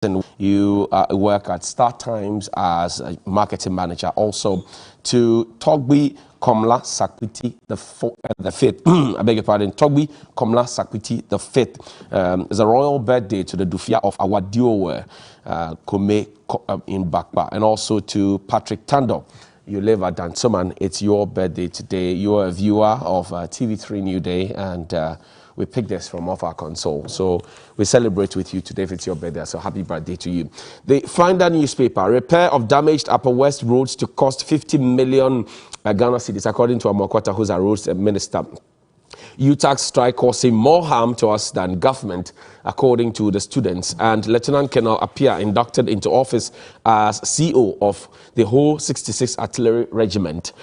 and you work at Star Times as a marketing manager. Also to Togbi Komla Sakwiti the fifth. I beg your pardon. Togbi Komla Sakwiti the fifth is a royal birthday to the Dufia of Awadiowe Kome in Bakba, and also to Patrick Tando. You live at Dansoman. It's your birthday today. You're a viewer of TV3 NEWDAY, and we picked this from off our console. So we celebrate with you today if it's your birthday. So happy birthday to you. The Finder newspaper, repair of damaged Upper West roads to cost 50 million Ghana cedis, according to Amokwata, who's a roads minister. UTAX strike causing more harm to us than government, according to the students. And Lieutenant Colonel Apia inducted into office as CEO of the whole 66 Artillery Regiment.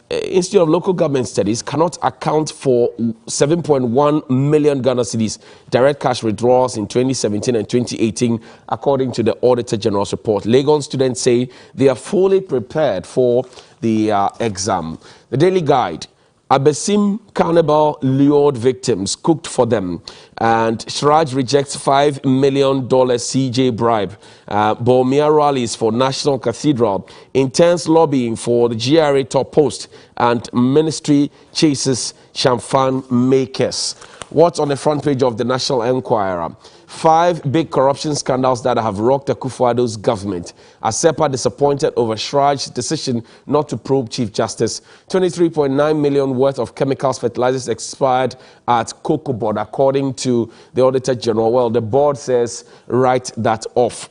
Institute of Local Government Studies cannot account for 7.1 million Ghana cedis direct cash withdrawals in 2017 and 2018, according to the Auditor General's report. Legon students say they are fully prepared for the exam. The Daily Guide. Abesim Carnival lured victims, cooked for them. And Shraj rejects $5 million CJ bribe. Bomia rallies for National Cathedral. Intense lobbying for the GRA top post. And ministry chases champagne makers. What's on the front page of the National Enquirer? 5 big corruption scandals that have rocked Akufo-Addo's government. ASEPA disappointed over Shraj's decision not to probe Chief Justice. 23.9 million worth of chemicals fertilizers expired at Cocoa Board, according to the Auditor General. Well, the board says write that off.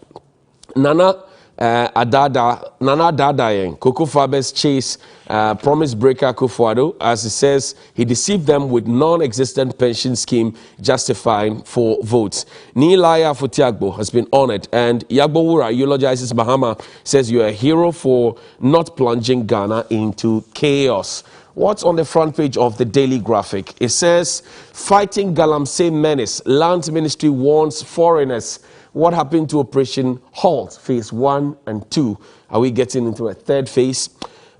Nana Dadayen, Cocoa Farmers chase promise breaker Akufo-Addo, as he says he deceived them with non-existent pension scheme justifying for votes. Nilaya Futiagbo has been honored, and Yagbo Wura eulogizes Mahama, says you're a hero for not plunging Ghana into chaos. What's on the front page of the Daily Graphic? It says, fighting Galamsey menace, Land Ministry warns foreigners. What happened to Operation Halt, phase 1 and 2? Are we getting into a third phase?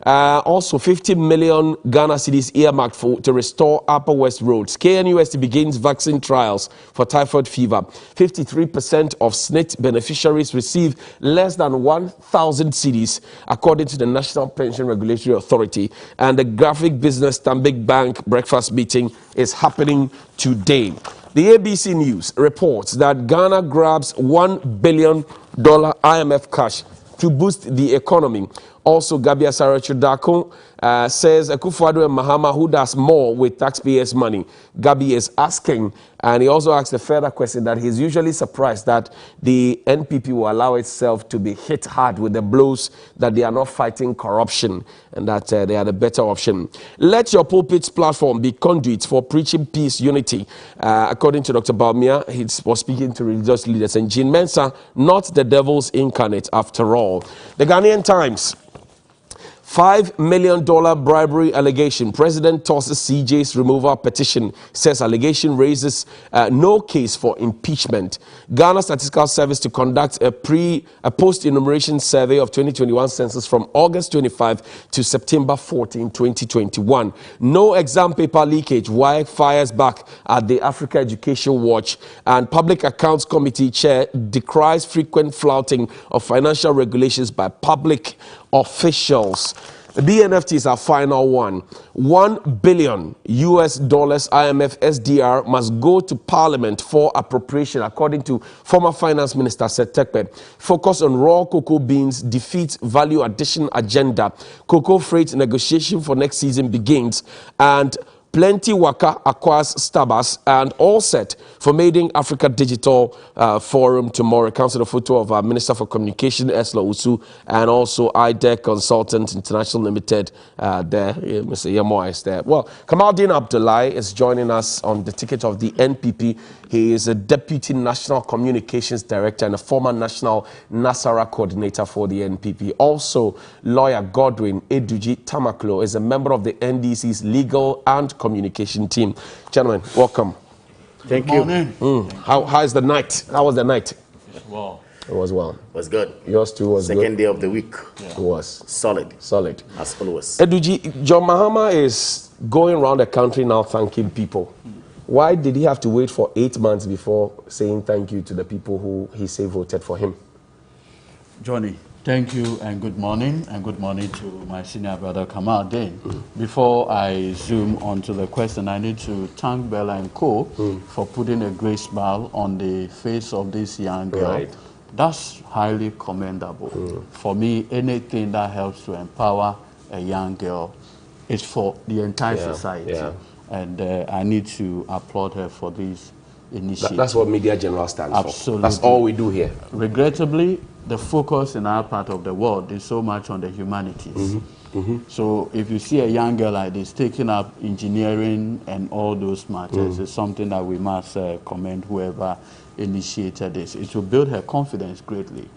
Also, 50 million Ghana cedis earmarked to restore Upper West roads. KNUST begins vaccine trials for typhoid fever. 53% of SNIT beneficiaries receive less than 1,000 cedis, according to the National Pension Regulatory Authority. And the graphic business Stanbic Bank breakfast meeting is happening today. The ABC News reports that Ghana grabs $1 billion IMF cash to boost the economy. Also, Gabia Sarachudako says Akufo-Addo and Mahama, who does more with taxpayers' money? Gabi is asking, and he also asks a further question that he's usually surprised that the NPP will allow itself to be hit hard with the blows, that they are not fighting corruption, and that they are the better option. Let your pulpit's platform be conduits for preaching peace, unity. According to Dr. Baumia, he was speaking to religious leaders, and Jean Mensa, not the devil's incarnate after all. The Ghanaian Times. $5 million bribery allegation. President tosses CJ's removal petition. Says allegation raises no case for impeachment. Ghana Statistical Service to conduct a post-enumeration survey of 2021 census from August 25 to September 14, 2021. No exam paper leakage. Why fires back at the Africa Education Watch. And Public Accounts Committee Chair decries frequent flouting of financial regulations by public officials. The BNFT is our final one. $1 billion IMF SDR must go to Parliament for appropriation, according to former Finance Minister Seth Terkper. Focus on raw cocoa beans, defeat value addition agenda. Cocoa freight negotiation for next season begins, and Plenty Waka acquires Starbucks, and all set for Made Africa Digital Forum tomorrow. Council, a photo of our Minister for Communication, Esla Usu, and also IDEC Consultant International Limited there. Mr. Yamo is there. Well, Kamaldeen Abdullahi is joining us on the ticket of the NPP. He is a Deputy National Communications Director and a former National Nasara Coordinator for the NPP. Also, lawyer Godwin Eduji Tamaklo is a member of the NDC's Legal and Communication team. Gentlemen, welcome. Thank you. How is the night? How was the night? Well, it was well. It was good. Yours too was Second good. day of the week. Yeah. It was solid. Solid. As always. Eduji, John Mahama is going around the country now thanking people. Why did he have to wait for 8 months before saying thank you to the people who he say voted for him? Johnny, thank you and good morning to my senior brother Kamal Dane. Before I zoom onto the question, I need to thank Bella and Co for putting a great smile on the face of this young girl. Right. That's highly commendable. For me, anything that helps to empower a young girl is for the entire society. Yeah. And I need to applaud her for this initiative. That's what Media General stands for. Absolutely. That's all we do here. Regrettably, the focus in our part of the world is so much on the humanities. So if you see a young girl like this taking up engineering and all those matters, it's something that we must commend whoever initiated this. It will build her confidence greatly.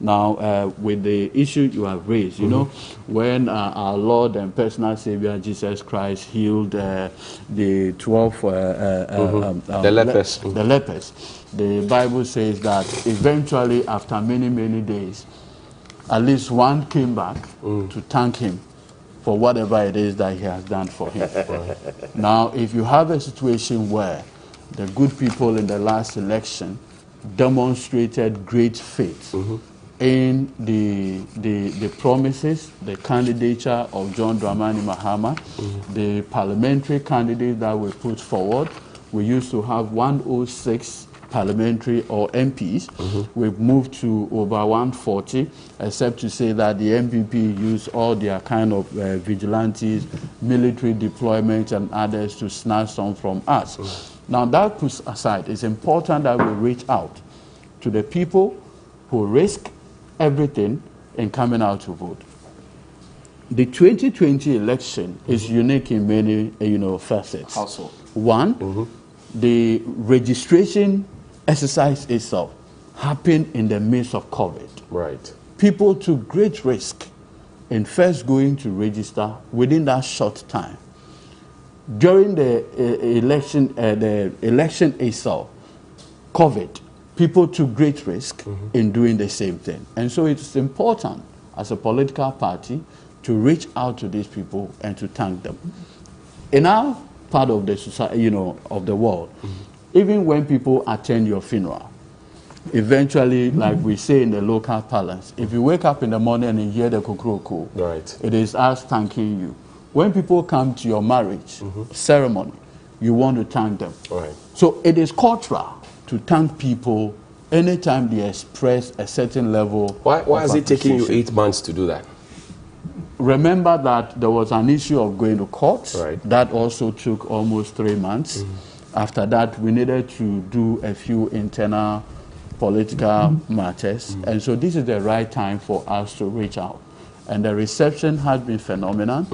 Now, with the issue you have raised, you know, when our Lord and personal Savior Jesus Christ healed the 12 the lepers. The lepers, the Bible says that eventually, after many, many days, at least one came back to thank him for whatever it is that he has done for him. Now, if you have a situation where the good people in the last election demonstrated great faith in the promises, the candidature of John Dramani Mahama, the parliamentary candidates that were put forward, we used to have 106 parliamentary or MPs. We've moved to over 140, except to say that the MPP use all their kind of vigilantes, military deployment and others to snatch some from us. Now that put aside, it's important that we reach out to the people who risk everything in coming out to vote. The 2020 election is unique in many, facets. Also. One, the registration exercise itself happened in the midst of COVID. Right. People took great risk in first going to register within that short time. During the election itself, COVID, people took great risk in doing the same thing. And so it's important as a political party to reach out to these people and to thank them. In our part of the society, of the world, even when people attend your funeral, eventually, like we say in the local parlance, if you wake up in the morning and you hear the kukuruku, right, it is us thanking you. When people come to your marriage ceremony, you want to thank them. Right. So it is cultural to thank people anytime they express a certain level. Why is it taking you 8 months to do that? Remember that there was an issue of going to court. Right. That also took almost 3 months. After that, we needed to do a few internal political matters. And so this is the right time for us to reach out. And the reception has been phenomenal.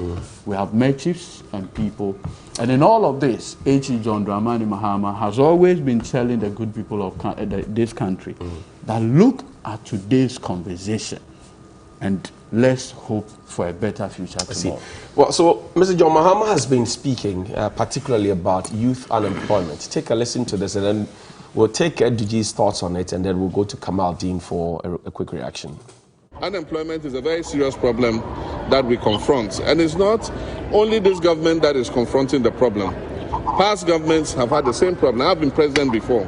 We have met chiefs and people. And in all of this, H.E. John Dramani Mahama has always been telling the good people of this country that look at today's conversation and let's hope for a better future tomorrow. Well, so Mr. John Mahama has been speaking particularly about youth unemployment. Take a listen to this and then we'll take Eduji's thoughts on it and then we'll go to Kamal Dean for a quick reaction. Unemployment is a very serious problem that we confront. And it's not only this government that is confronting the problem. Past governments have had the same problem. I've been president before.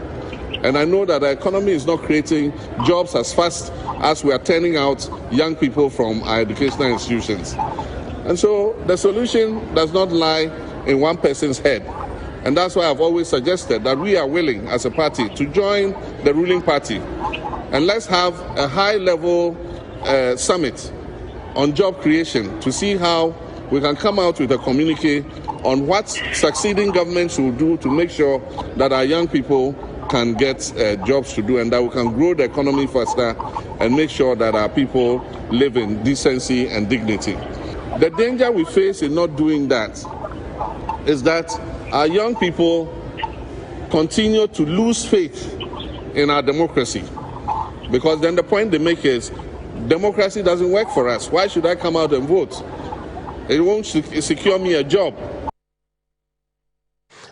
And I know that the economy is not creating jobs as fast as we are turning out young people from our educational institutions. And so the solution does not lie in one person's head. And that's why I've always suggested that we are willing as a party to join the ruling party. And let's have a high-level summit on job creation to see how we can come out with a communique on what succeeding governments will do to make sure that our young people can get jobs to do and that we can grow the economy faster and make sure that our people live in decency and dignity. The danger we face in not doing that is that our young people continue to lose faith in our democracy, because then the point they make is democracy doesn't work for us. Why should I come out and vote? It won't secure me a job.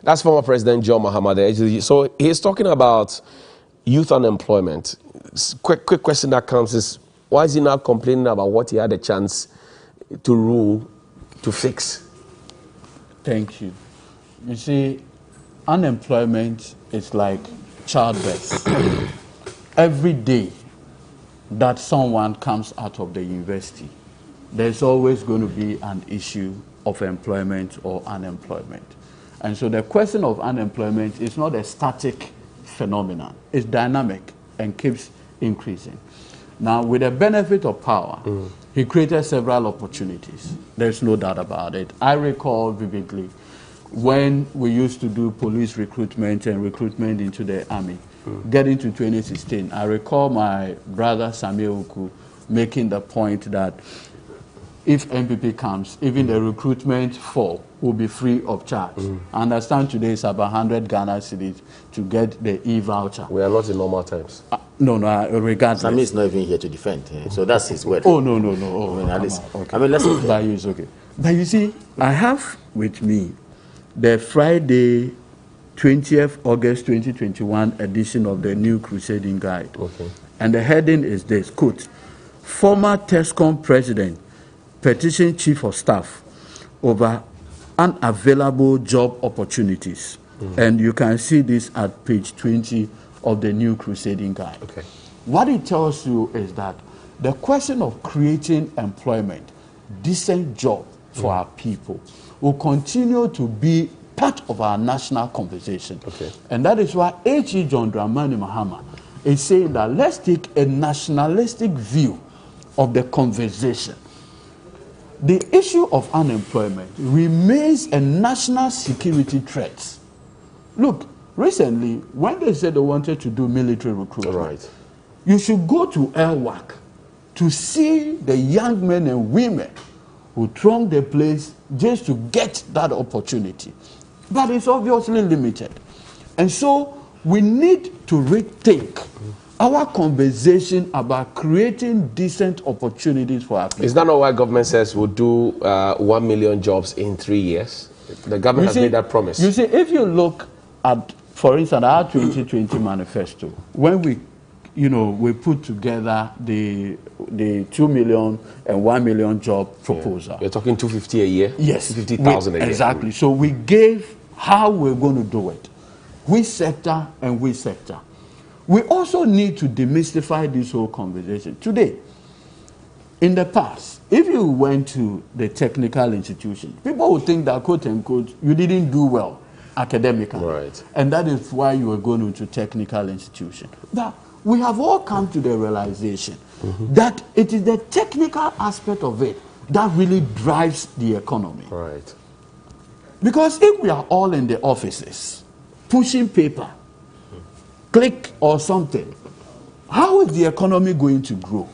That's former President John Mahama there. So he's talking about youth unemployment. Quick question that comes is, why is he now complaining about what he had a chance to rule, to fix? Thank you. You see, unemployment is like childbirth. Every day that someone comes out of the university, there's always going to be an issue of employment or unemployment. And so the question of unemployment is not a static phenomenon. It's dynamic and keeps increasing. Now, with the benefit of power, he created several opportunities. There's no doubt about it. I recall vividly when we used to do police recruitment and recruitment into the army, getting to 2016, I recall my brother Samuel Uku making the point that if MPP comes, even the recruitment for will be free of charge. I understand today it's about 100 Ghana cedis to get the e-voucher. We are not in normal times. No, regardless. Sami is not even here to defend, so that's his word. Oh, no. I mean, at least, Okay. I mean, let's By you is okay. But you see, I have with me the Friday, 20th August 2021 edition of the New Crusading Guide. Okay. And the heading is this, quote, former TESCOM president petition chief of staff over unavailable job opportunities. And you can see this at page 20 of the New Crusading Guide. Okay. What it tells you is that the question of creating employment, decent job for our people, will continue to be part of our national conversation. Okay. And that is why H.E. John Dramani Mahama is saying that let's take a nationalistic view of the conversation. The issue of unemployment remains a national security threat. Look, recently, when they said they wanted to do military recruitment, Right. you should go to LWAC to see the young men and women who throng the place just to get that opportunity. But it's obviously limited. And so we need to rethink our conversation about creating decent opportunities for our people. Is that not why government says we'll do 1 million jobs in 3 years? The government has made that promise. You see, if you look at, for instance, our 2020 manifesto, when we put together the 2 million and 1 million job proposal. You're talking 250 a year? Yes. 50,000 a year. Exactly. So we gave how we're going to do it. Which sector and which sector. We also need to demystify this whole conversation. Today, in the past, if you went to the technical institution, people would think that, quote unquote, you didn't do well academically. Right. And that is why you were going into technical institution. But we have all come to the realization that it is the technical aspect of it that really drives the economy. Right. Because if we are all in the offices, pushing paper, click or something, how is the economy going to grow?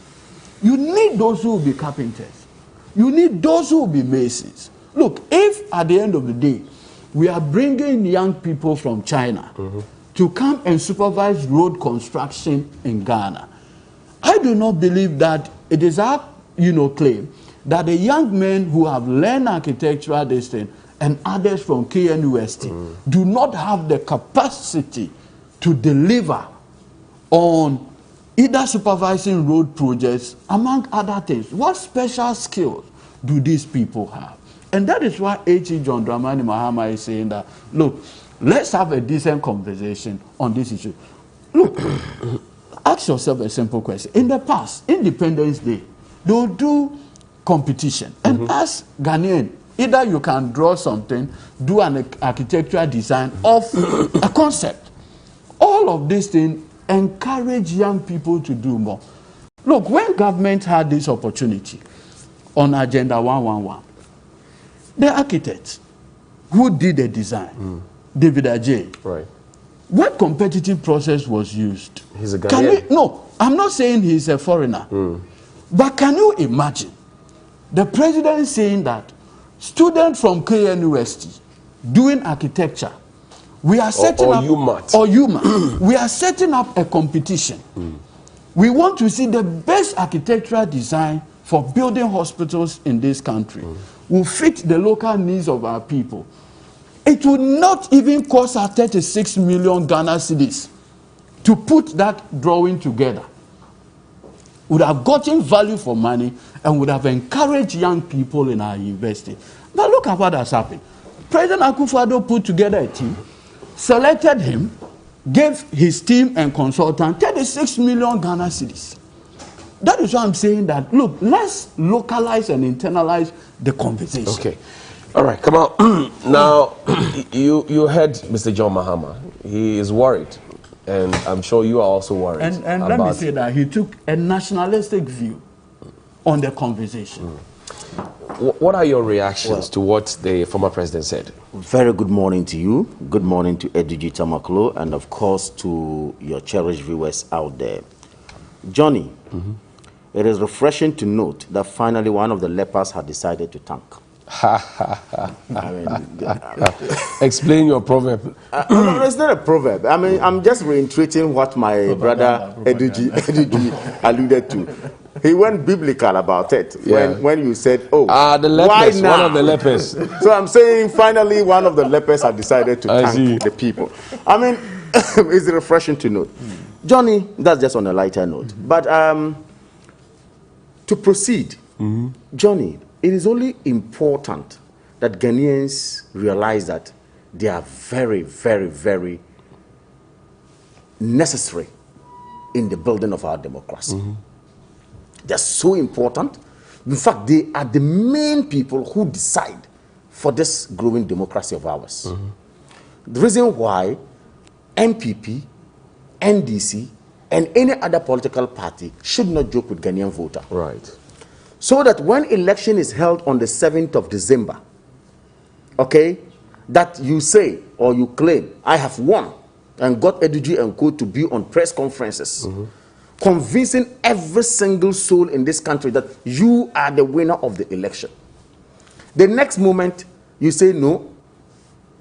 You need those who will be carpenters. You need those who will be masons. Look, if at the end of the day, we are bringing young people from China to come and supervise road construction in Ghana, I do not believe that it is our claim that the young men who have learned architectural this thing and others from KNUST do not have the capacity to deliver on either supervising road projects, among other things. What special skills do these people have? And that is why H.E. John Dramani Mahama is saying that, look, let's have a decent conversation on this issue. Look, ask yourself a simple question. In the past, Independence Day, they'll do competition and ask Ghanaian, either you can draw something, do an architectural design of a concept. All of these things encourage young people to do more. Look, when government had this opportunity on Agenda 111, the architect who did the design, David Ajay, Right. what competitive process was used? He's a Ghanaian. No, I'm not saying he's a foreigner. But can you imagine the president saying that students from KNUST doing architecture, we are setting up, UMAT. or UMAT, we are setting up a competition. We want to see the best architectural design for building hospitals in this country. Will fit the local needs of our people. It would not even cost us 36 million Ghana cedis to put that drawing together. Would have gotten value for money and would have encouraged young people in our university. But look at what has happened. President Akufo-Addo put together a team, selected him, gave his team and consultant 36 million Ghana cedis. That is why I'm saying that, look, let's localize and internalize the conversation. Okay. All right, come on. Now, you heard Mr. John Mahama. He is worried, and I'm sure you are also worried. And let me say that he took a nationalistic view on the conversation. What are your reactions to what the former president said? Very good morning to you. Good morning to Edigi Tamaklo, and of course to your cherished viewers out there. Johnny, it is refreshing to note that finally one of the lepers had decided to tank. Explain your proverb. No, it's not a proverb. I mean, I'm just reiterating what my brother Edigi alluded to. He went biblical about it when you said, "Oh, the lepers, why now?" one of the lepers. So I'm saying, finally, one of the lepers had decided to thank the people. I mean, it's refreshing to note. Johnny, that's just on a lighter note. But to proceed, Johnny, it is only important that Ghanaians realize that they are very, very, very necessary in the building of our democracy. They're so important. In fact, they are the main people who decide for this growing democracy of ours. The reason why NPP, NDC, and any other political party should not joke with Ghanaian voter. Right. So that when election is held on the 7th of December, okay, that you say or you claim, I have won, and got Edigi and Co. to be on press conferences, convincing every single soul in this country that you are the winner of the election. The next moment, you say, no,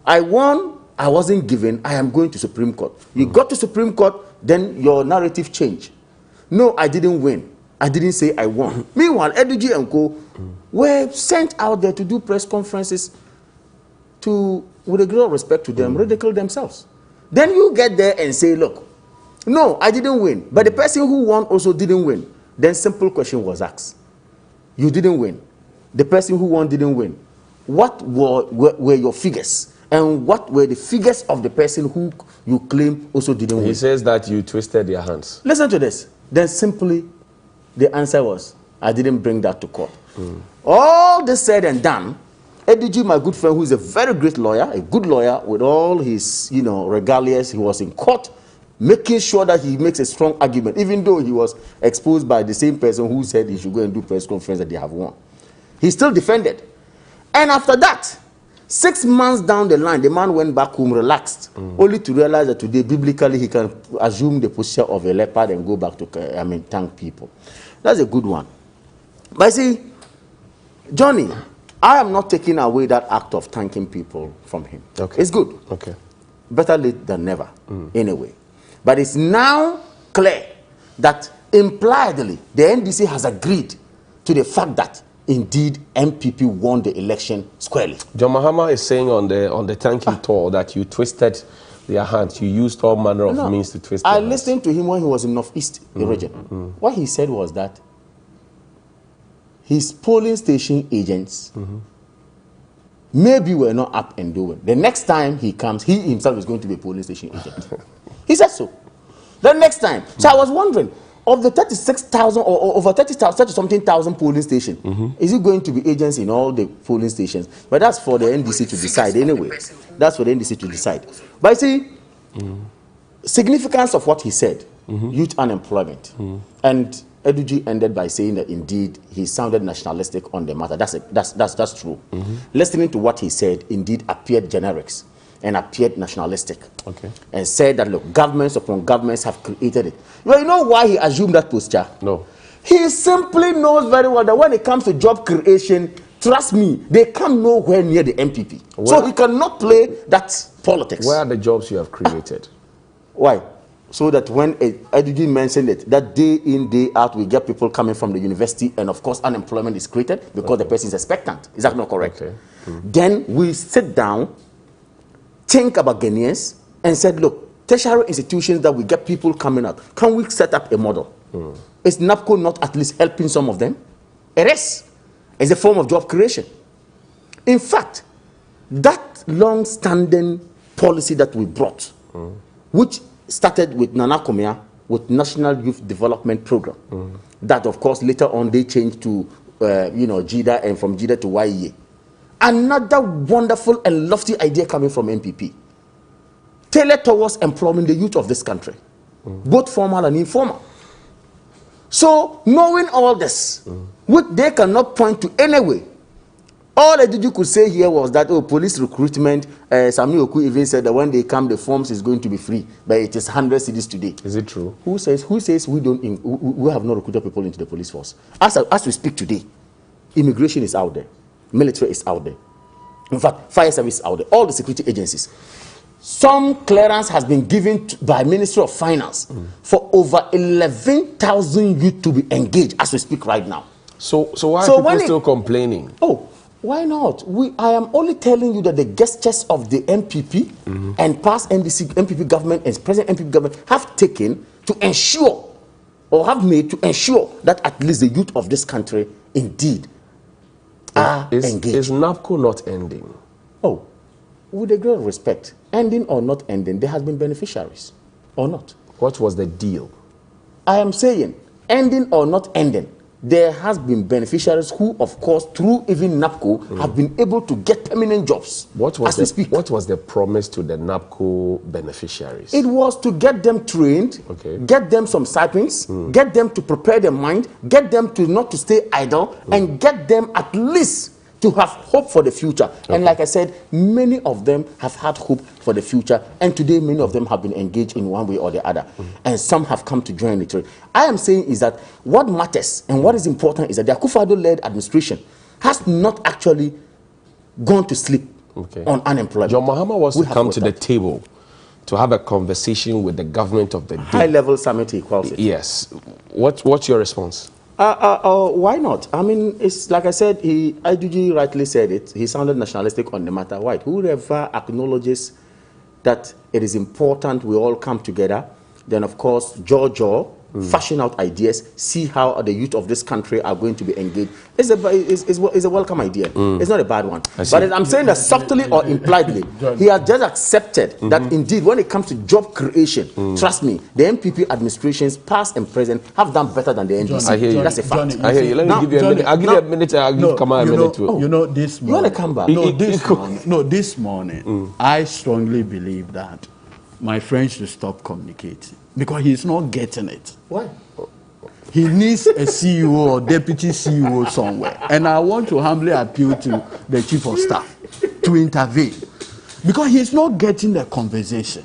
I won, I wasn't given, I am going to Supreme Court. You got to Supreme Court, then your narrative changed. No, I didn't win. I didn't say I won. Meanwhile, Edigi and Co. were sent out there to do press conferences to, with a great respect to them, ridicule themselves. Then you get there and say, look, no, I didn't win, but the person who won also didn't win. Then simple question was asked. You didn't win. The person who won didn't win. What were your figures? And what were the figures of the person who you claim also didn't win? He says that you twisted their hands. Listen to this. Then simply, the answer was, I didn't bring that to court. All this said and done, Edigi, my good friend, who is a very great lawyer, a good lawyer with all his, regalias, he was in court, making sure that he makes a strong argument, even though he was exposed by the same person who said he should go and do press conference that they have won. He still defended. And after that, 6 months down the line, the man went back home relaxed, only to realize that today, biblically, he can assume the posture of a leopard and go back to, thank people. That's a good one. But see, Johnny, I am not taking away that act of thanking people from him. Okay. It's good. Okay. Better late than never, anyway. But it's now clear that impliedly the NDC has agreed to the fact that indeed MPP won the election squarely. John Mahama is saying on the thanking tour that you twisted their hands. You used all manner of means to twist their hands. I listened to him when he was in Northeast region. What he said was that his polling station agents maybe were not up and doing. The next time he comes, he himself is going to be a polling station agent. He said so. The next time. So I was wondering, of the 36,000 or over 30-something thousand polling stations, is it going to be agents in all the polling stations? But that's for the NDC to decide anyway. That's for the NDC to decide. But see, significance of what he said, youth unemployment, and Edigi ended by saying that indeed he sounded nationalistic on the matter. That's true. Listening to what he said indeed appeared generics and appeared nationalistic. Okay. And said that, look, governments upon governments have created it. Well, you know why he assumed that posture? No. He simply knows very well that when it comes to job creation, trust me, they come nowhere near the MPP. So he cannot play that politics. Where are the jobs you have created? Why? So that when Edigi mentioned it, that day in, day out, we get people coming from the university, and of course unemployment is created because the person is expectant. Is that not correct? Okay. Then we sit down, think about Ghanaians, and said, look, tertiary institutions that we get people coming out, can we set up a model? Is NAPCO not at least helping some of them? It is. It's a form of job creation. In fact, that long-standing policy that we brought, which started with Nana Komia, with National Youth Development Program. That, of course, later on they changed to, JIDA, and from JIDA to YEA. Another wonderful and lofty idea coming from MPP, tailored towards employing the youth of this country, both formal and informal. So, knowing all this, which they cannot point to any way, all you could say here was that, police recruitment, Samuel Oku even said that when they come, the forms is going to be free, but it is 100 cedis today. Is it true? Who says we have not recruited people into the police force? As we speak today, immigration is out there, military is out there. In fact, fire service is out there, all the security agencies. Some clearance has been given by Ministry of Finance for over 11,000 youth to be engaged as we speak right now. So why are people still complaining? Oh, why not? I am only telling you that the gestures of the MPP and past NDC MPP government and present MPP government have taken to ensure, or have made to ensure, that at least the youth of this country indeed are engaged. Is NAPCO not ending? Oh, with a great respect, ending or not ending, there has been beneficiaries, or not. What was the deal? I am saying, ending or not ending, there has been beneficiaries who, of course, through even NAPCO, have been able to get permanent jobs. What was the promise to the NAPCO beneficiaries? It was to get them trained, get them some stipends, get them to prepare their mind, get them to not to stay idle, and get them at least to have hope for the future. And like I said, many of them have had hope for the future, and today many of them have been engaged in one way or the other, and some have come to join the trade. I am saying is that what matters and what is important is that the Akufo-Addo-led administration has not actually gone to sleep on unemployment. John Mahama was to come to the table to have a conversation with the government of the day. High-level summit, he calls it. Yes. What's your response? Why not? I mean, it's like I said, IDG rightly said it. He sounded nationalistic on the matter. Why? Whoever acknowledges that it is important we all come together, then of course, fashion out ideas, see how the youth of this country are going to be engaged. It's a welcome idea. It's not a bad one. But I'm saying that subtly or impliedly, he has just accepted that indeed, when it comes to job creation, trust me, the MPP administrations, past and present, have done better than the NDC. I hear you. That's a fact. I hear you. Let me give you a minute. I'll give you a minute. I'll give Kamal a minute too. You know, this morning. You want to come back? This morning, I strongly believe that my friends should stop communicating, because he's not getting it. Why? He needs a CEO or deputy CEO somewhere. And I want to humbly appeal to the chief of staff to intervene, because he's not getting the conversation.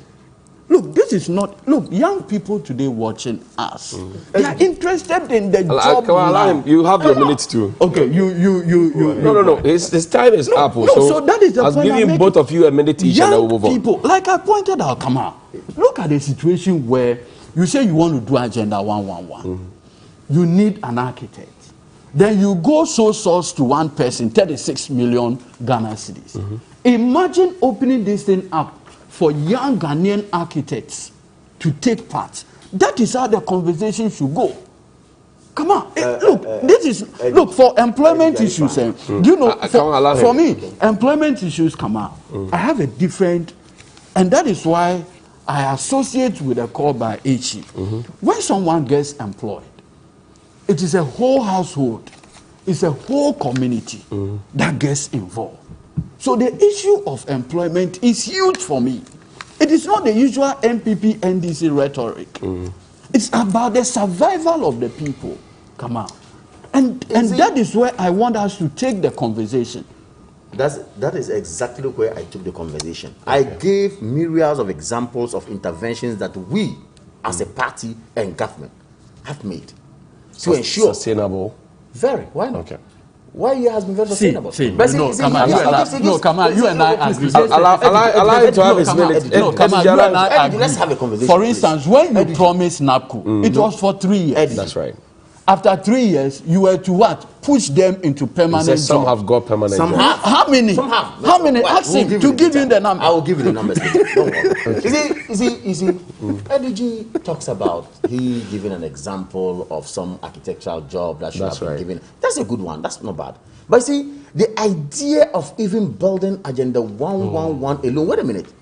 Look, this is not... Look, young people today watching us, they are interested in the job now. You have your minute too. Okay, No. His time is up. So that is the I'll point. give both of you a minute each and then we'll move on. People, like I pointed out, come on. Look at the situation where you say you want to do Agenda 111. You need an architect. Then you go sole source to one person, 36 million Ghana cedis. Imagine opening this thing up for young Ghanaian architects to take part. That is how the conversation should go. Come on, look for employment issues. Do you know? For me, employment issues come out. I have a different, and that is why I associate with a call by HE. When someone gets employed, it is a whole household, it's a whole community that gets involved. So the issue of employment is huge for me. It is not the usual MPP, NDC rhetoric. It's about the survival of the people. Come on. And that is where I want us to take the conversation. That is exactly where I took the conversation. I gave myriads of examples of interventions that we, as a party and government, have made to ensure sustainable. Very. Why not? Okay. Why you has been very sustainable? Come on, you and I agree. Allow him to have his minute. Let's have a conversation. For instance, when you promised NAPCO, it was for 3 years. That's right. After 3 years, you were to what? Push them into permanent jobs. Some have got permanent jobs. How many? Some have. How many? Ask him to give you the number. I will give you the numbers. Don't worry. You see, LDG talks about he giving an example of some architectural job that should have been given. That's a good one. That's not bad. But see, the idea of even building Agenda 111 alone, wait a minute.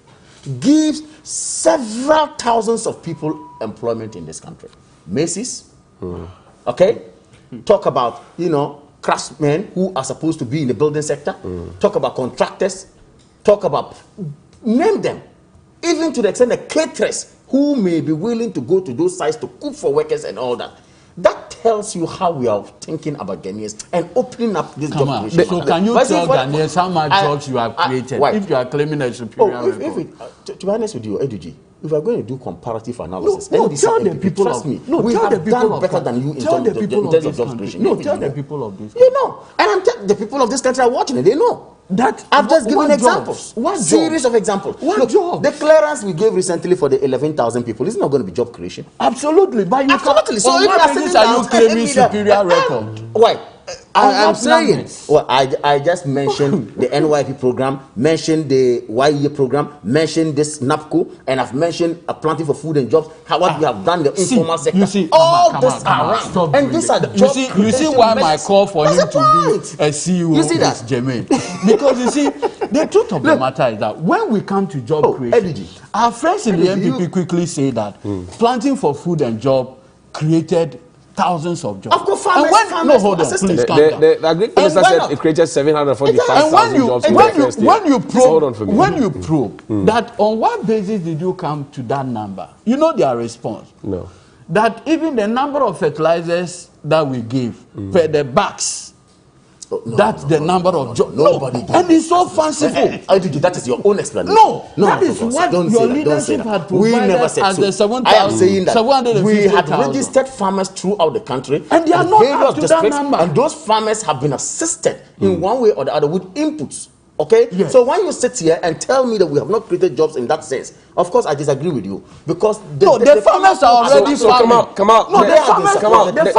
gives several thousands of people employment in this country. Macy's, okay? Talk about, craftsmen who are supposed to be in the building sector. Talk about contractors. Talk about, name them. Even to the extent that caterers who may be willing to go to those sites to cook for workers and all that. That tells you how we are thinking about Ghanaians and opening up this job creation. So can you tell Ghanaians how much jobs you have created if you are claiming a superior record? To be honest with you, EDG, if we are going to do comparative analysis, tell the people trust me, we have done better than you in terms of job creation. No, tell the people of this country. You know, and I'm telling the people of this country are watching it. They know. That I've just given examples. What series of examples. What job? The clearance we gave recently for the 11,000 people is not going to be job creation. Absolutely, but you absolutely. So even are you claiming superior record? Why? I'm saying. Well, I just mentioned the NYP program, mentioned the YE program, mentioned this NAPCO, and I've mentioned a planting for food and jobs. What we have done the informal sector. You see, all this around, and these are the job. You see why my call for him to be a CEO is germane. Because you see, the truth of the matter is that when we come to job creation, our friends in the NPP quickly say that planting for food and job created thousands of jobs. Of course, farmers, hold on, please calm down. The agriculture minister said it created 745,000 jobs. When you probe that, on what basis did you come to that number? You know their response. No. That even the number of fertilizers that we give per the bags, that's the number of jobs. And it's so fanciful. That is your own explanation. No, that is what your leadership had provided. We never said as so. the 7,000. I am saying that we had registered farmers throughout the country, and they are not up to that number. And those farmers have been assisted in one way or the other with inputs. Okay? Yes. So when you sit here and tell me that we have not created jobs in that sense, of course I disagree with you. Because the farmers are already farming. Come out. No, the farmers are already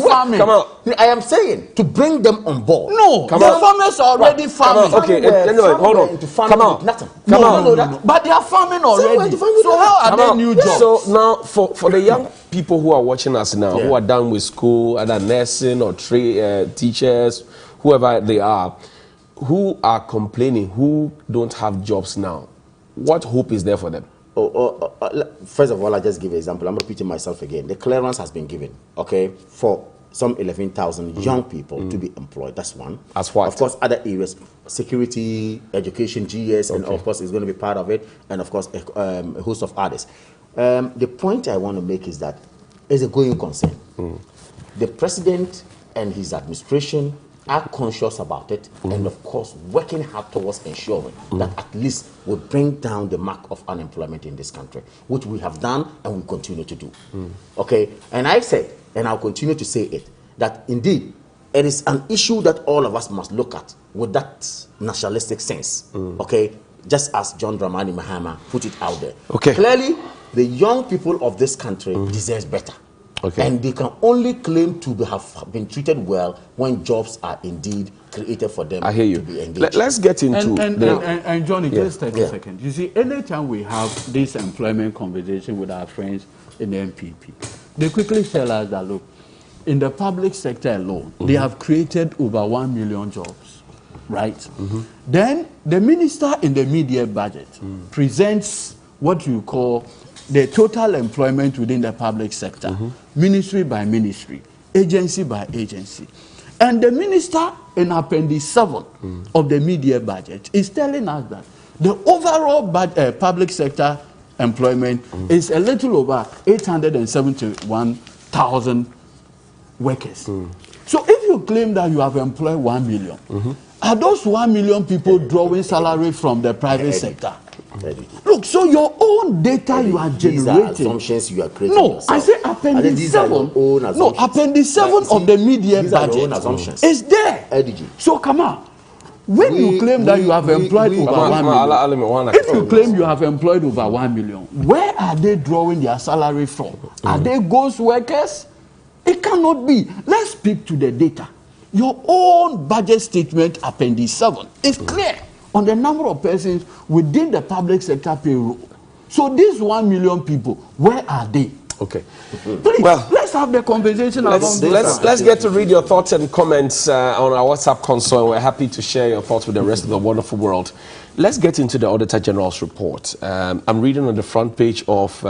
farming. Come out. I am saying to bring them on board. No, the farmers are already farming. Okay, hold on. Come out. No. But they are farming already. So how are there new jobs? So now for the young people who are watching us now, who are done with school, either nursing or teachers, whoever they are, who are complaining, who don't have jobs now, what hope is there for them? First of all, I just give an example. I'm repeating myself again. The clearance has been given, okay, for some 11,000 young people to be employed. That's one. As what? Of course, other areas, security, education, GS, and of course, is going to be part of it, and of course, a host of others. The point I want to make is that it's a going concern. The president and his administration are conscious about it, and of course working hard towards ensuring that at least we bring down the mark of unemployment in this country, which we have done and we continue to do. Okay, and I said, and I'll continue to say it, that indeed it is an issue that all of us must look at with that nationalistic sense. Okay, just as John Dramani Mahama put it out there. Okay, clearly the young people of this country deserve better. Okay. And they can only claim to have been treated well when jobs are indeed created for them. I hear you. To be engaged. Let's get into and Johnny, just 30 seconds. You see, anytime we have this employment conversation with our friends in the NPP, they quickly tell us that, look, in the public sector alone, they have created over 1 million jobs, right? Then the minister in the media budget presents what you call the total employment within the public sector, ministry by ministry, agency by agency. And the minister in Appendix 7 of the media budget is telling us that the overall public sector employment is a little over 871,000 workers. So if you claim that you have employed 1 million, are those 1 million people drawing salary from the private sector? Look, so your own data you are generating. These are assumptions you are creating. No, yourself. I say Appendix 7. No, Appendix 7 of the media budget is there. So come on. When you claim that you have employed over 1 million, if you claim you have employed over 1 million, where are they drawing their salary from? Are they ghost workers? It cannot be. Let's speak to the data. Your own budget statement, Appendix 7, is clear on the number of persons within the public sector payroll. So these 1 million people, where are they? Okay. Please, Well, let's have the conversation along this line. Let's get to read your thoughts and comments on our WhatsApp console. We're happy to share your thoughts with the rest of the wonderful world. Let's get into the Auditor General's report. I'm reading on the front page of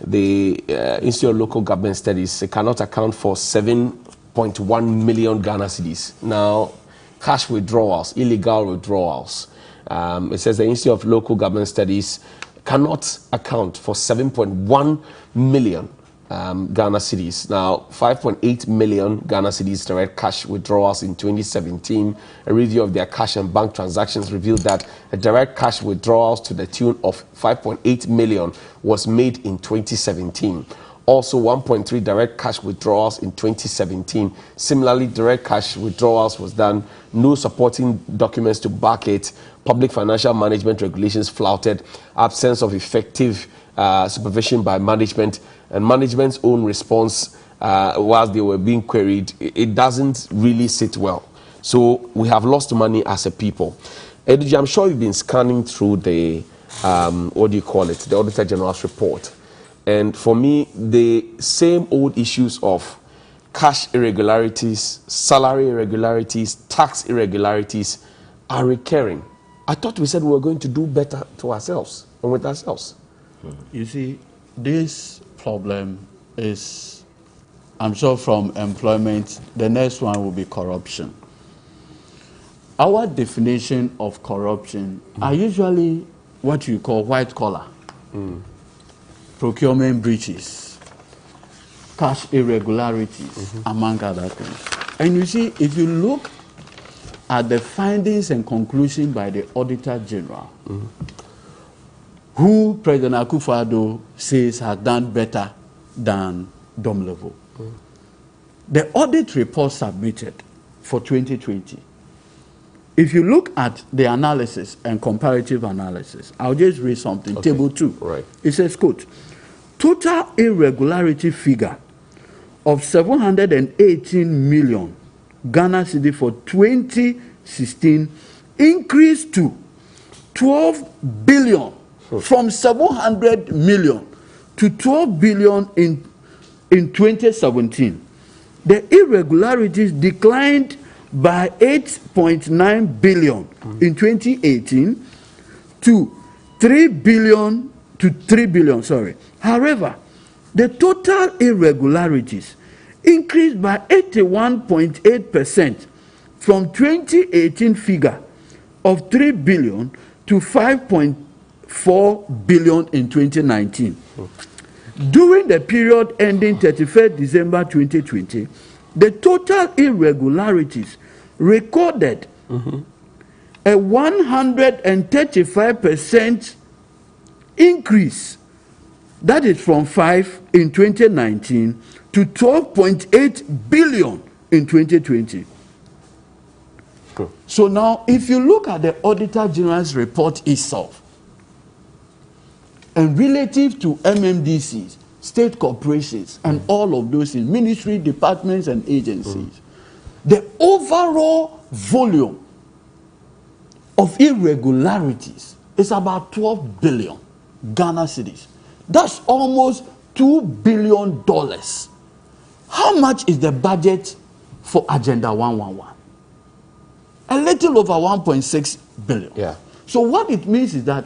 the Institute of Local Government Studies. It cannot account for 7.1 million Ghana cedis. Now, cash withdrawals, illegal withdrawals. It says the Institute of Local Government Studies cannot account for 7.1 million Ghana cedis. Now, 5.8 million Ghana cedis direct cash withdrawals in 2017. A review of their cash and bank transactions revealed that a direct cash withdrawals to the tune of 5.8 million was made in 2017. Also, 1.3 direct cash withdrawals in 2017. Similarly, direct cash withdrawals was done. No supporting documents to back it. Public financial management regulations flouted. Absence of effective supervision by management, and management's own response whilst they were being queried, it doesn't really sit well. So we have lost money as a people. Edgy, I'm sure you've been scanning through the, the Auditor General's report. And for me, the same old issues of cash irregularities, salary irregularities, tax irregularities are recurring. I thought we said we were going to do better to ourselves and with ourselves. You see, this problem is, I'm sure from employment, the next one will be corruption. Our definition of corruption are usually what you call white collar. Procurement breaches, cash irregularities, among other things. And you see, if you look at the findings and conclusions by the Auditor General, who President Akufo-Addo says has done better than Dom Level. The audit report submitted for 2020, if you look at the analysis and comparative analysis, I'll just read something. Okay. Table 2. Right. It says, quote, total irregularity figure of 718 million Ghana cedi for 2016 increased to 12 billion from 700 million to 12 billion in 2017. The irregularities declined by 8.9 billion in 2018 to 3 billion, sorry. However, the total irregularities increased by 81.8% from 2018 figure of 3 billion to 5.4 billion in 2019. During the period ending 31st December 2020, the total irregularities recorded a 135% increase. That is from 5 in 2019 to 12.8 billion in 2020. So now, if you look at the Auditor General's report itself, and relative to MMDCs, state corporations, and all of those things, ministry, departments, and agencies, the overall volume of irregularities is about 12 billion Ghana cedis. That's almost $2 billion. How much is the budget for Agenda 111? A little over 1.6 billion. Yeah. So what it means is that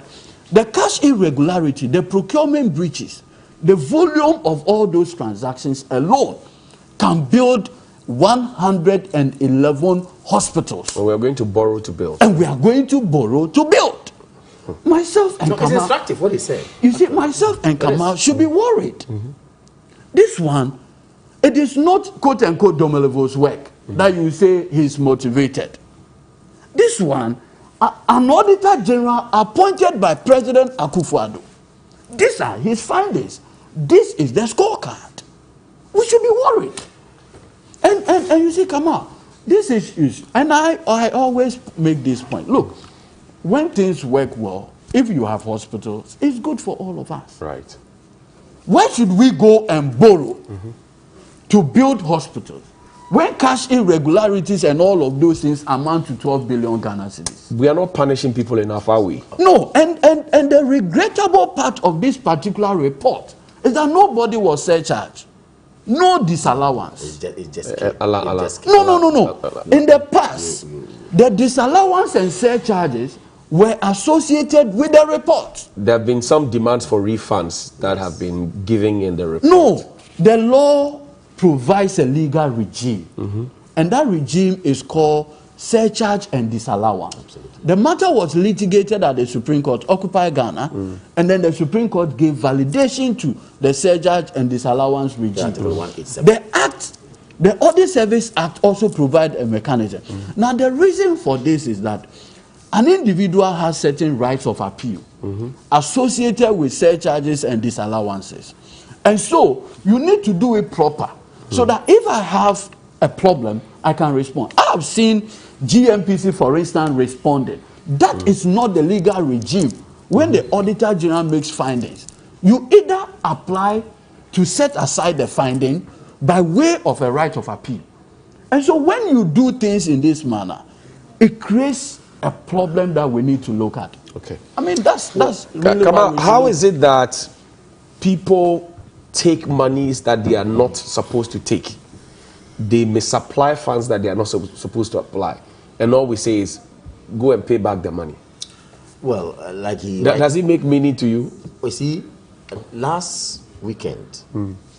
the cash irregularity, the procurement breaches, the volume of all those transactions alone can build 111 hospitals. And we are going to borrow to build. And we are going to borrow to build. Myself and It's instructive what he said. You see, myself and Kamal should be worried. This one, it is not quote-unquote Domelevo's work that you say he's motivated. This one, an Auditor General appointed by President Akufo-Addo. These are his findings. This is the scorecard. We should be worried. And you see, Kamal, this is, and I always make this point. Look, when things work well, if you have hospitals, it's good for all of us. Right. Why should we go and borrow to build hospitals when cash irregularities and all of those things amount to 12 billion Ghana cedis? We are not punishing people enough, are we? No, and the regrettable part of this particular report is that nobody was surcharged. No disallowance. It's just No. In the past, the disallowance and surcharges were associated with the report. There have been some demands for refunds that have been given in the report. No, the law provides a legal regime, and that regime is called surcharge and disallowance. Absolutely. The matter was litigated at the Supreme Court, Occupy Ghana, and then the Supreme Court gave validation to the surcharge and disallowance regime. The Act, the Audit Service Act, also provides a mechanism. Now, the reason for this is that an individual has certain rights of appeal associated with surcharges and disallowances. And so, you need to do it proper, so that if I have a problem, I can respond. I have seen GMPC, for instance, responded. That is not the legal regime. When the Auditor General makes findings, you either apply to set aside the finding by way of a right of appeal. And so when you do things in this manner, it creates a problem that we need to look at. Okay. I mean, that's really how is it that people take monies that they are not supposed to take? They misapply funds that they are not supposed to apply, and all we say is go and pay back the money. Well, does it make meaning to you? You see, last weekend,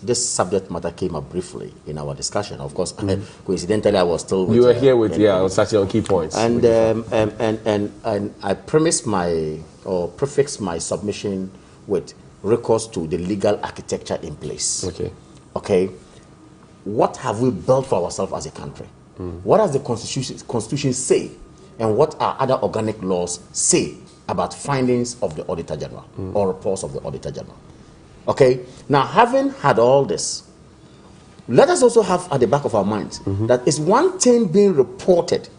this subject matter came up briefly in our discussion. Of course, coincidentally, I was still with you were here with I was actually on key points. And I prefixed my submission with recourse to the legal architecture in place. Okay. What have we built for ourselves as a country? What does the Constitution say? And what are other organic laws say about findings of the Auditor General or reports of the Auditor General? Okay, now having had all this, let us also have at the back of our minds that is one thing being reported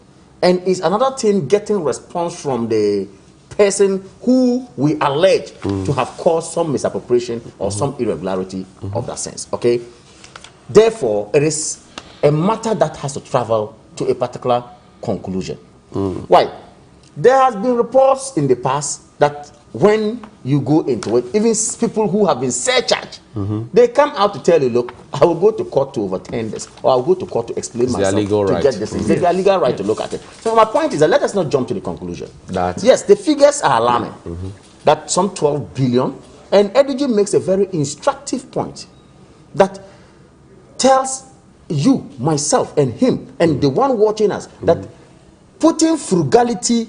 and is another thing getting response from the person who we allege to have caused some misappropriation or some irregularity of that sense. Okay. Therefore, it is a matter that has to travel to a particular conclusion. Why? There has been reports in the past that when you go into it, even people who have been surcharged, they come out to tell you, look, I will go to court to overturn this, or I will go to court to explain myself to get this. It's their legal right to look at it. So my point is that let us not jump to the conclusion. Yes, the figures are alarming. That some 12 billion, and EDG makes a very instructive point that tells you, myself, and him, and the one watching us, that putting frugality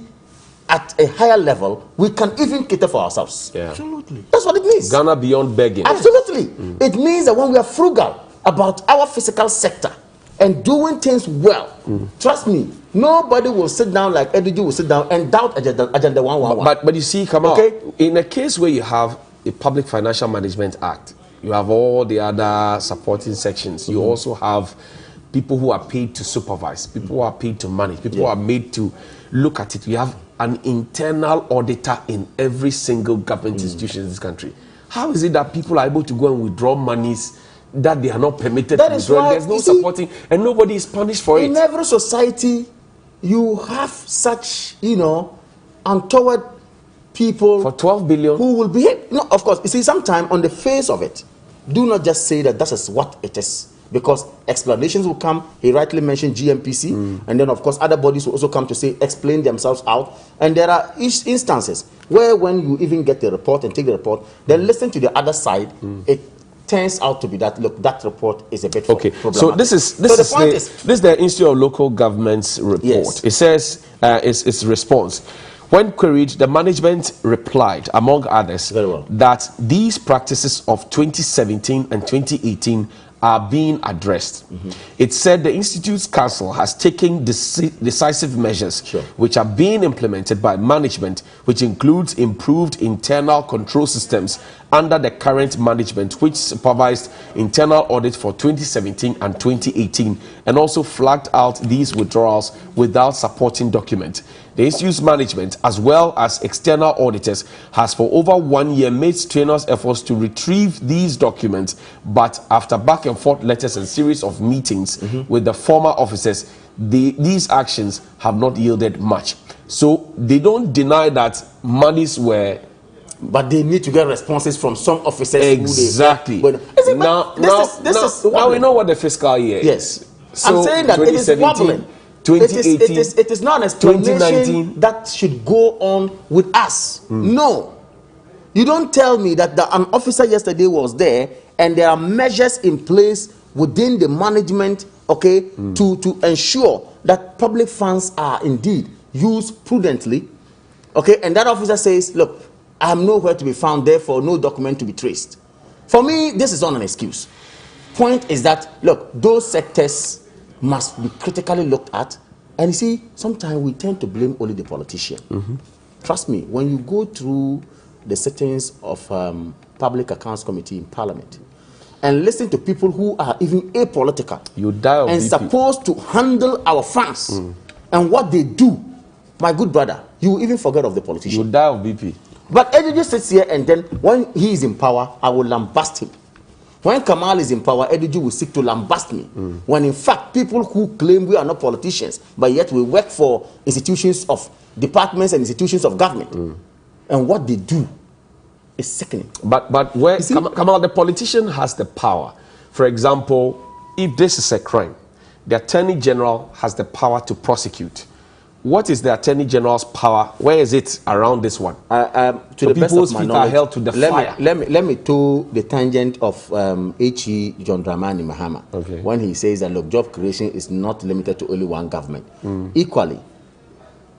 at a higher level, we can even cater for ourselves. Absolutely. That's what it means. Ghana beyond begging. Absolutely. It means that when we are frugal about our physical sector and doing things well, trust me, nobody will sit down like EDG will sit down and doubt Agenda 111. But you see, in a case where you have a Public Financial Management Act, you have all the other supporting sections. You also have people who are paid to supervise, people who are paid to manage, people who are made to look at it. You have an internal auditor in every single government institution in this country. How is it that people are able to go and withdraw monies that they are not permitted to withdraw? There's no supporting, and nobody is punished for it. In every society, you have such, untoward people for 12 billion who will behave. No, of course, you see, sometimes on the face of it, do not just say that is what it is, because explanations will come. He rightly mentioned GMPC, and then of course other bodies will also come to say, explain themselves out. And there are instances where when you even get the report and take the report, then listen to the other side, it turns out to be that, look, that report is a bit problematic. So this is the Institute of Local Government's report. Yes. It says its response. When queried, the management replied, among others, that these practices of 2017 and 2018 are being addressed. It said the Institute's Council has taken decisive measures which are being implemented by management, which includes improved internal control systems under the current management, which supervised internal audit for 2017 and 2018, and also flagged out these withdrawals without supporting document. The Institute's management, as well as external auditors, has for over 1 year made strenuous efforts to retrieve these documents, but after back and forth letters and series of meetings with the former officers, these actions have not yielded much. So they don't deny that monies were But they need to get responses from some officers. Exactly. Now we know what the fiscal year is. So I'm saying that it is wobbling. 2018, it is not an explanation that should go on with us. No. You don't tell me that an officer yesterday was there and there are measures in place within the management, okay, to ensure that public funds are indeed used prudently, okay, and that officer says, look, I am nowhere to be found, therefore no document to be traced. For me, this is not an excuse. Point is that, look, those sectors must be critically looked at, and you see, sometimes we tend to blame only the politician. Trust me, when you go through the sittings of Public Accounts Committee in Parliament and listen to people who are even apolitical, you die of and BP. Supposed to handle our funds and what they do, my good brother, you even forget of the politician. You die of BP. But Ediji sits here, and then when he is in power, I will lambast him. When Kamal is in power, Ediji will seek to lambast me. When in fact, people who claim we are not politicians, but yet we work for institutions of departments and institutions of government, and what they do is sickening. But where Kamal, the politician has the power. For example, if this is a crime, the Attorney General has the power to prosecute. What is the Attorney General's power? Where is it around this one? To so the best of my knowledge, are held to the fire. Let me to the tangent of H.E. John Dramani Mahama, when he says that, look, job creation is not limited to only one government. Equally,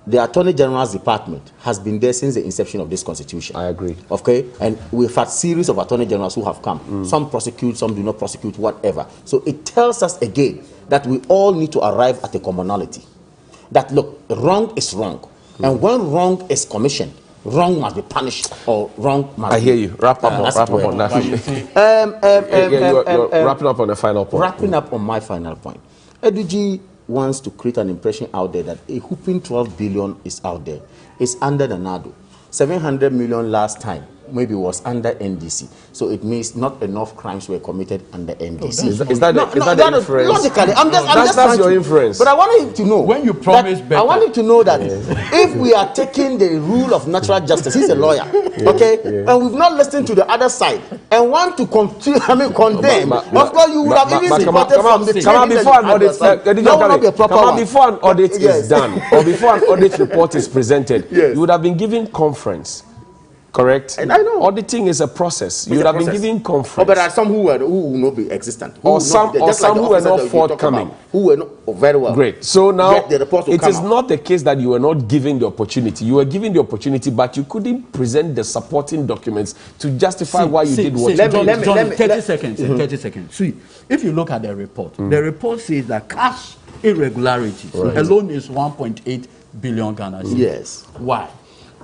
the Attorney General's department has been there since the inception of this constitution. I agree. Okay, and we've had series of Attorney Generals who have come. Some prosecute, some do not prosecute, whatever. So it tells us again that we all need to arrive at a commonality. That, look, wrong is wrong. And when wrong is commissioned, wrong must be punished, or wrong must I hear you. Wrap up on that. You're wrapping up on the final point. Wrapping up on my final point. Ediji wants to create an impression out there that a whooping 12 billion is out there. It's under the NADO. 700 million last time maybe was under NDC. So it means not enough crimes were committed under NDC. Is that the inference? Logically, that's your inference. But I want him to know. When you promise better. I want him to know that if we are taking the rule of natural justice, he's a lawyer, okay? And we've not listened to the other side and want to condemn. Of course, you would have even supported from the before an audit is done, or before an audit report is presented, you would have been given conference. Correct. And I know auditing is a process. You would have been giving conference. Oh, but there are some who will not be existent, or some who are not forthcoming, who were not very well. Great. So now it is not the case that you were not given the opportunity. You were given the opportunity, but you couldn't present the supporting documents to justify why you did what you did. Let me 30 seconds. 30 seconds. See, if you look at the report, the report says that cash irregularities alone is 1.8 billion Ghana cedis. Yes. Why?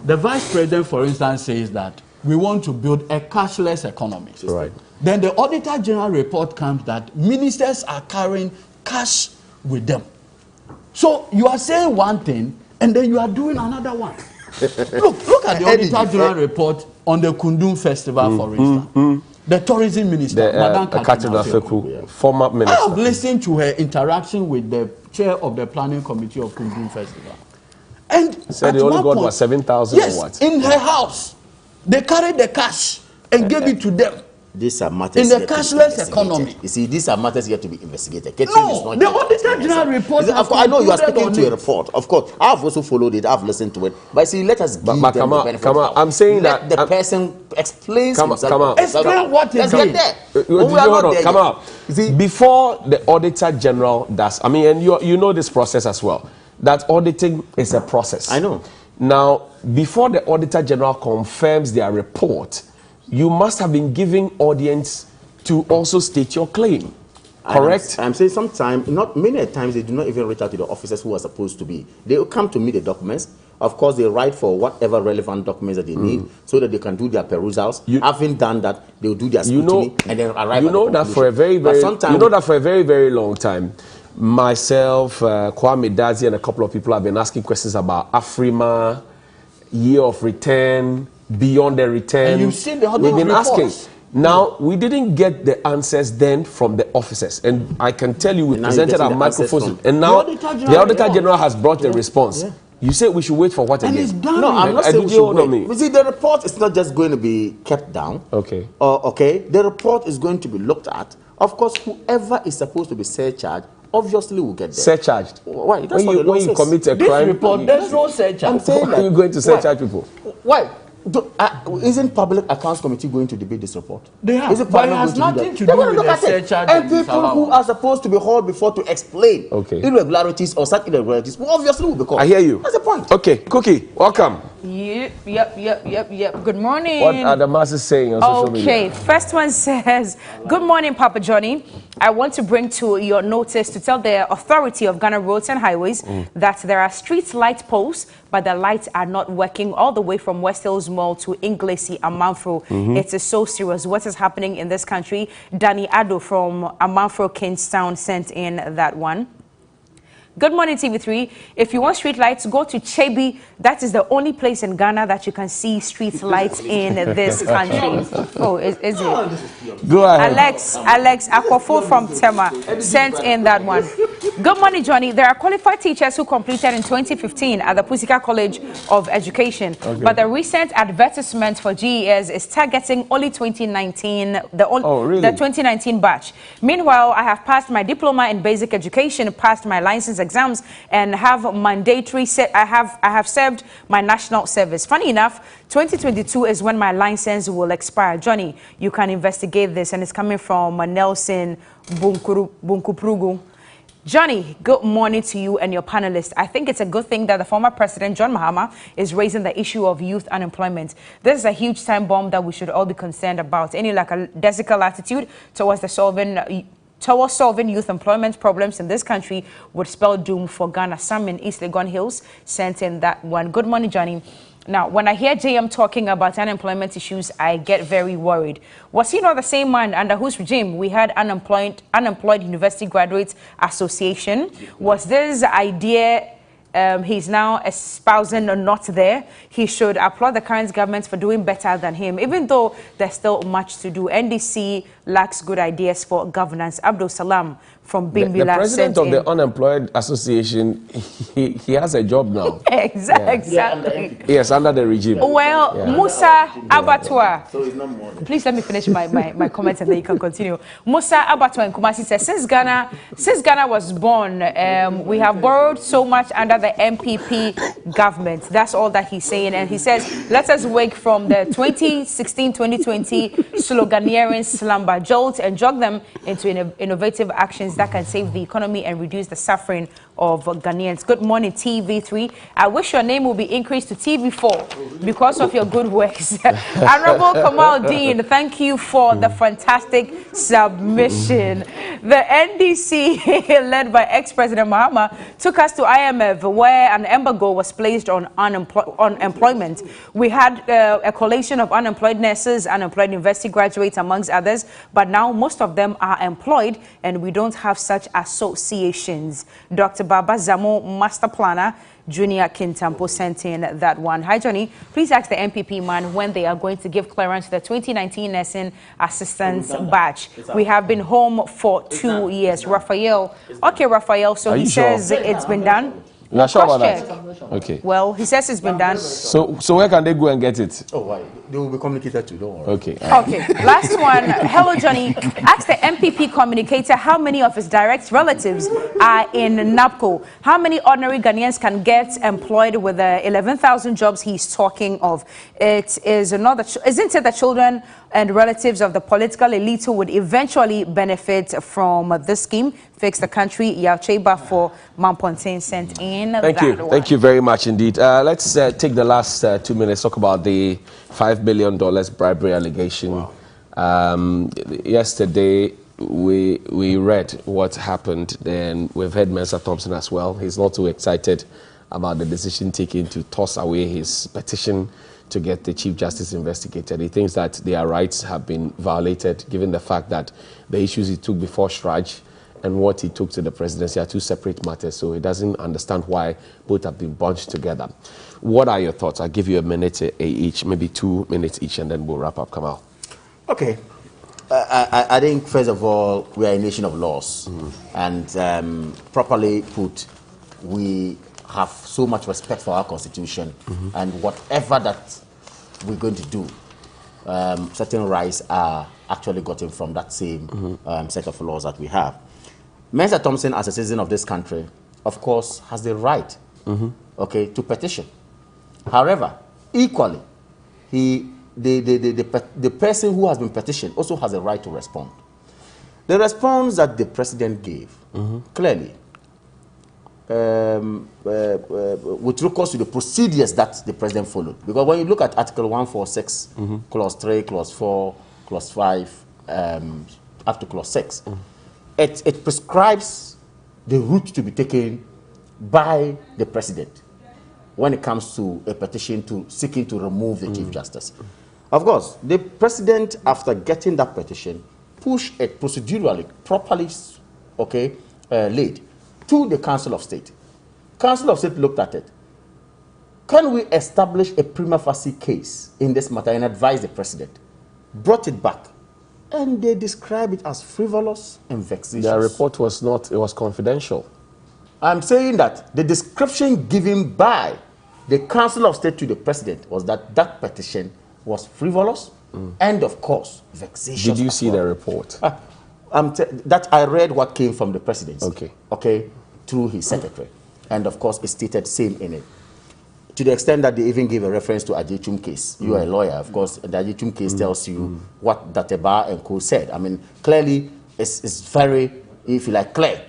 The vice president, for instance, says that we want to build a cashless economy. Right. Then the Auditor General report comes that ministers are carrying cash with them. So you are saying one thing and then you are doing another one. look at the Auditor General report on the Kundum Festival, for instance. The tourism minister, Madam Katrina, former minister. I have listened to her interaction with the chair of the planning committee of Kundum Festival. And said the only God was 7,000 yes, or what? In her house, they carried the cash and gave it to them. These are matters in the cashless economy. You see, these are matters yet to be investigated. No, the Auditor General report. I know you are speaking to a report. Of course, I have also followed it. I have listened to it. But see, let us give them the benefit of I'm saying let the person explain himself. Explain what he did. Come on. Before the Auditor General does, I mean, and you know this process as well. That auditing is a process. I know. Now, before the Auditor General confirms their report, you must have been giving audience to also state your claim. Correct? I'm saying sometimes, not many times, they do not even reach out to the officers who are supposed to be. They will come to meet the documents. Of course, they write for whatever relevant documents that they need so that they can do their perusals. Having done that, they will do their scrutiny and then arrive at the that for a very, very, very, very long time. Myself, Kwame Dazi, and a couple of people have been asking questions about Afrima, year of return, beyond the return. And you've seen the We've been reports. asking. Now, we didn't get the answers then from the officers. And I can tell you, we presented our microphones. And now, the Auditor General has brought the response. You say we should wait for what And again? it's done. No, I'm not saying we should wait. me. See, the report is not just going to be kept down. Okay. Okay, the report is going to be looked at. Of course, whoever is supposed to be surcharged obviously will get there. Surcharged? Why? That's When you commit a This crime, report, there's no surcharge. I'm saying are you going to surcharge people? Why? Isn't Public Accounts Committee going to debate this report? They have, Is it but it Parliament has going nothing do to that? do They're going with look the at it. surcharge And and people who disallowance. are supposed to be hauled before to explain Okay. irregularities or such irregularities will obviously will be called. I hear you. That's the point. Okay, Cookie, welcome. Yep. Good morning. What are the masses saying on social media? Okay, first one says, good morning, Papa Johnny. I want to bring to your notice to tell the authority of Ghana Roads and Highways that there are street light posts, but the lights are not working all the way from West Hills Mall to Inglesi, Amanfro. It is so serious. What is happening in this country? Danny Ado from Amanfro, Kingstown sent in that one. Good morning, TV3. If you want street lights, go to Chebi. That is the only place in Ghana that you can see street lights in this country. Oh, is it? Go ahead. Alex Akofo from Tema sent in that one. Good morning, Johnny. There are qualified teachers who completed in 2015 at the Pusika College of Education. Okay. But the recent advertisement for GES is targeting only 2019, the 2019 batch. Meanwhile, I have passed my diploma in basic education, passed my license exams, and have mandatory. I have served my national service. Funny enough, 2022 is when my license will expire. Johnny, you can investigate this, and it's coming from Nelson Bunkuprugu. Johnny, good morning to you and your panelists. I think it's a good thing that the former president, John Mahama, is raising the issue of youth unemployment. This is a huge time bomb that we should all be concerned about. Any lackadaisical attitude towards solving youth employment problems in this country would spell doom for Ghana. Sam in East Legon Hills sent in that one. Good morning, Johnny. Now, when I hear JM talking about unemployment issues, I get very worried. Was he not the same man under whose regime we had unemployed University Graduates Association? Was this idea he's now espousing or not there? He should applaud the current government for doing better than him, even though there's still much to do. NDC lacks good ideas for governance. Abdul Salam from Bimbila. The president of the Unemployed Association, he has a job now. Exactly. Yes, under the regime. Well, Musa Abattoir. So it's not more. Please let me finish my comments and then you can continue. Musa Abattoir in Kumasi says, since Ghana was born, we have borrowed so much under the MPP government. That's all that he's saying. And he says, let us wake from the 2016-2020 sloganeering slumber, jolt and jog them into innovative actions that can save the economy and reduce the suffering of Ghanaians. Good morning, TV3. I wish your name will be increased to TV4 because of your good works. Honorable Kamal Dean, thank you for the fantastic submission. The NDC, led by ex-President Mahama, took us to IMF, where an embargo was placed on employment. We had a collation of unemployed nurses, unemployed university graduates, amongst others, but now most of them are employed, and we don't have such associations. Dr. Baba Zamo, Master Planner, Junior Kintampo sent in that one. Hi, Johnny. Please ask the MPP man when they are going to give clearance to the 2019 nursing assistance batch. We have been home for 2 years. Raphael. Okay, Raphael. So he says it's been done. You're sure about that? Okay. Well, he says it's been done. So where can they go and get it? Oh, why? They will be communicated to, don't worry. Okay. Okay. Last one. Hello, Johnny. Ask the MPP communicator how many of his direct relatives are in NAPCO. How many ordinary Ghanaians can get employed with the 11,000 jobs he's talking of? It is another. Isn't it the children and relatives of the political elite who would eventually benefit from this scheme? Fix the country. Yaucheba for Mampontain sent in. Thank you very much indeed. Let's take the last 2 minutes, talk about the $5 billion bribery allegation. Wow. Yesterday, we read what happened. Then we've heard Mensa Thompson as well. He's not too excited about the decision taken to toss away his petition to get the Chief Justice investigated. He thinks that their rights have been violated, given the fact that the issues he took before Shraj and what he took to the presidency are two separate matters, so he doesn't understand why both have been bunched together. What are your thoughts? I'll give you a minute each, maybe 2 minutes each, and then we'll wrap up. Kamal. Okay. I think, first of all, we are a nation of laws. And properly put, we have so much respect for our constitution, and whatever that we're going to do, certain rights are actually gotten from that same set of laws that we have. Mr. Thompson, as a citizen of this country, of course, has the right, okay, to petition. However, equally, the person who has been petitioned also has a right to respond. The response that the president gave, clearly, with recourse to the procedures that the president followed. Because when you look at Article 146, Clause 3, Clause 4, Clause 5, up to Clause 6, it prescribes the route to be taken by the president when it comes to a petition to seeking to remove the Chief Justice. Of course, the president, after getting that petition, pushed it procedurally, properly, okay, laid to the Council of State. Council of State looked at it. Can we establish a prima facie case in this matter and advise the president? Brought it back. And they describe it as frivolous and vexatious. The report was not, it was confidential. I'm saying that the description given by the Council of State to the president was that that petition was frivolous and, of course, vexatious. Did you see the report? That I read what came from the presidency. Okay. Okay, through his secretary. And, of course, it stated same in it. To the extent that they even gave a reference to Ajechum case. You are a lawyer, of course. The Ajechum case tells you what Dateba and co said. I mean, clearly, it's very, if you like, clear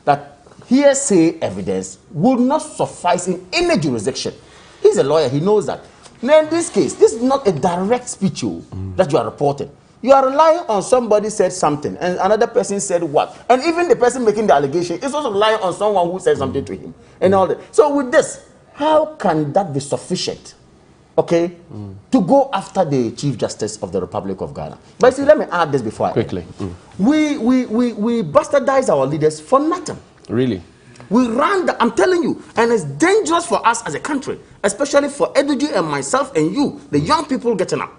that hearsay evidence would not suffice in any jurisdiction. He's a lawyer, he knows that. Now, in this case, this is not a direct speech that you are reporting. You are relying on somebody said something, and another person said what. And even the person making the allegation is also relying on someone who said something to him. And all that. So with this, how can that be sufficient, okay, to go after the Chief Justice of the Republic of Ghana? But see, let me add this before Quickly. We bastardize our leaders for nothing. Really? We ran the, I'm telling you, and it's dangerous for us as a country, especially for Eduji and myself and you, the young people getting up.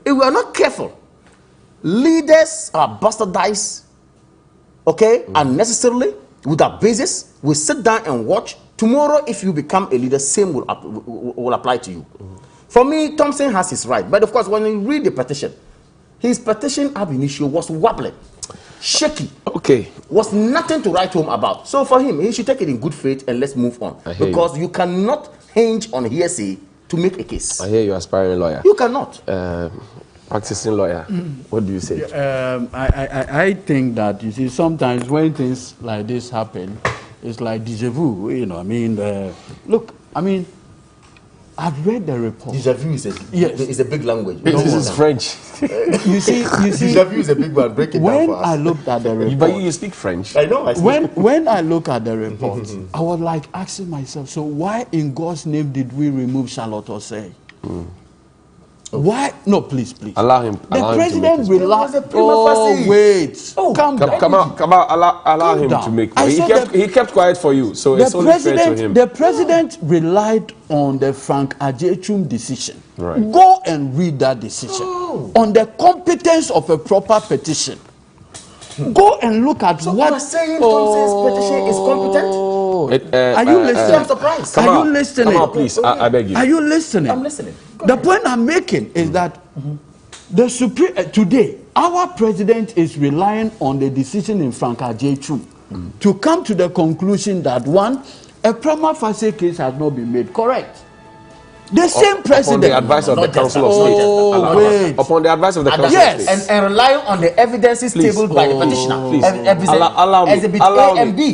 If we are not careful, leaders are bastardized, okay, unnecessarily, without basis. We sit down and watch. Tomorrow, if you become a leader, same will apply to you. For me, Thompson has his right. But of course, when you read the petition, his petition ab initio was wobbling, shaky. Okay. Was nothing to write home about. So for him, he should take it in good faith and let's move on. Because you cannot hinge on hearsay to make a case. I hear you, aspiring lawyer. You cannot. Practicing lawyer. What do you say? I think that, you see, sometimes when things like this happen, it's like déjà vu, you know. I mean, look, I mean, I've read the report. Déjà vu is a big language. This is French. you see. Déjà vu is a big one. Break it down for us. When I looked at the report, but you speak French. I know. When I look at the report, I was like asking myself, so why in God's name did we remove Charlotte Osei? Why? No, please. Allow him. The president relaxed. Oh, wait. Calm down. Come out. Allow him to make. He kept quiet for you, so it's only fair to him. The president relied on the Frank Ajechum decision. Right. Go and read that decision on the competence of a proper petition. Go and look at what. You are saying Thompson's petition is competent? Are you listening? I'm surprised. Are you listening? Come on, please. I beg you. Are you listening? I'm listening. The point I'm making is that the Supreme today, our president is relying on the decision in Frank Ajechum to come to the conclusion that one, a prima facie case has not been made. Correct. The same president. Upon the advice of the Council of State. Upon the advice of the Council of State. And relying on the evidences tabled by the petitioner. Please. Allow me.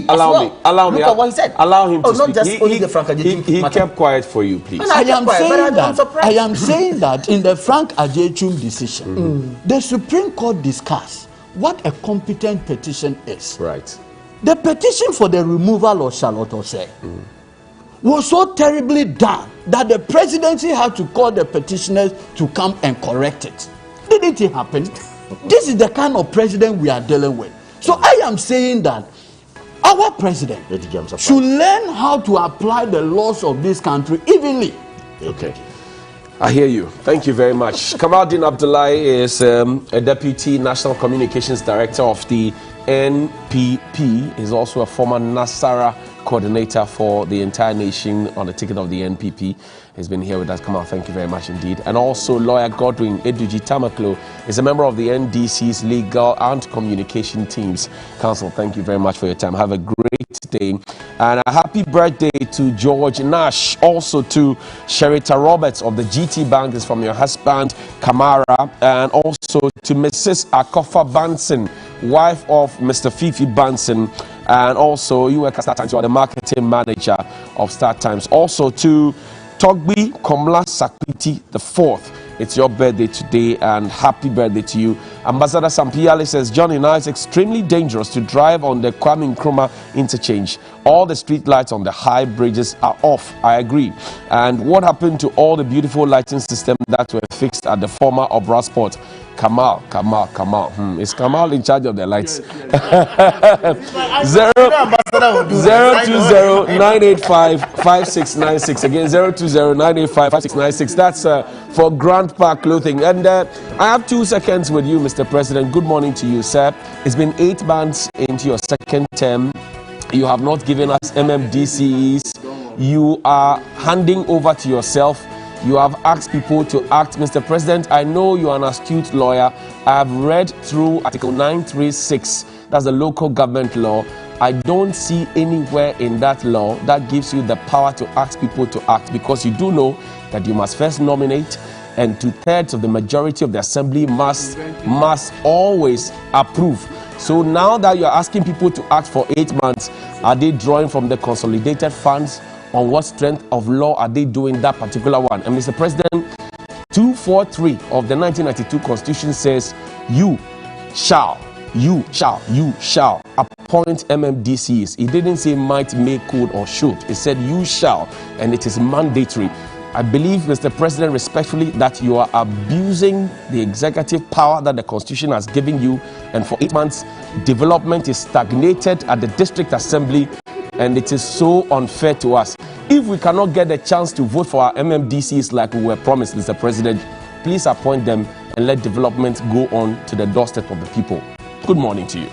Allow me. Look at what he said. Allow him to speak. Not just only the Frank Ajechum He kept quiet for you, please. I am saying that in the Frank Ajechum decision, the Supreme Court discussed what a competent petition is. Right. The petition for the removal of Charlotte Osei was so terribly done that the presidency had to call the petitioners to come and correct it. Didn't it happen? This is the kind of president we are dealing with. So I am saying that our president should learn how to apply the laws of this country evenly. Okay. I hear you. Thank you very much. Kamaldeen Abdullahi is a Deputy National Communications Director of the NPP. He's also a former Nasara coordinator for the entire nation on the ticket of the NPP. He's been here with us. Come on, thank you very much indeed. And also lawyer Godwin Eduji Tamaklo is a member of the NDC's legal and communication teams. Council, thank you very much for your time. Have a great day. And a happy birthday to George Nash. Also to Sherita Roberts of the GT Bank is from your husband, Kamara. And also to Mrs. Akofa Banson, wife of Mr. Fifi Banson. And also you work at Star Times. You are the marketing manager of Star Times. Also to Togbi Komla Sakwiti the 4th. It's your birthday today and happy birthday to you. Ambassador Sampiale says, Johnny, now it's extremely dangerous to drive on the Kwame Nkrumah interchange. All the street lights on the high bridges are off. I agree. And what happened to all the beautiful lighting systems that were fixed at the former Obra Sport? Kamal. Is Kamal in charge of the lights? Yes. 020-985-5696. Again, 020-985-5696. That's for Grandpa Clothing. And I have 2 seconds with you, Mr. President. Good morning to you, sir. It's been 8 months into your second term. You have not given us MMDCEs. You are handing over to yourself. You have asked people to act. Mr. President, I know you are an astute lawyer. I have read through Article 936. That's the local government law. I don't see anywhere in that law that gives you the power to ask people to act, because you do know that you must first nominate, and 2/3 of the majority of the assembly must always approve. So now that you are asking people to act for 8 months, are they drawing from the consolidated funds? On what strength of law are they doing that particular one? And Mr. President, 243 of the 1992 Constitution says you shall appoint MMDCs. It didn't say might, may, could, or should. It said you shall, and it is mandatory. I believe, Mr. President, respectfully, that you are abusing the executive power that the Constitution has given you, and for 8 months, development is stagnated at the District Assembly, and it is so unfair to us. If we cannot get the chance to vote for our MMDCs like we were promised, Mr. President, please appoint them and let development go on to the doorstep of the people. Good morning to you.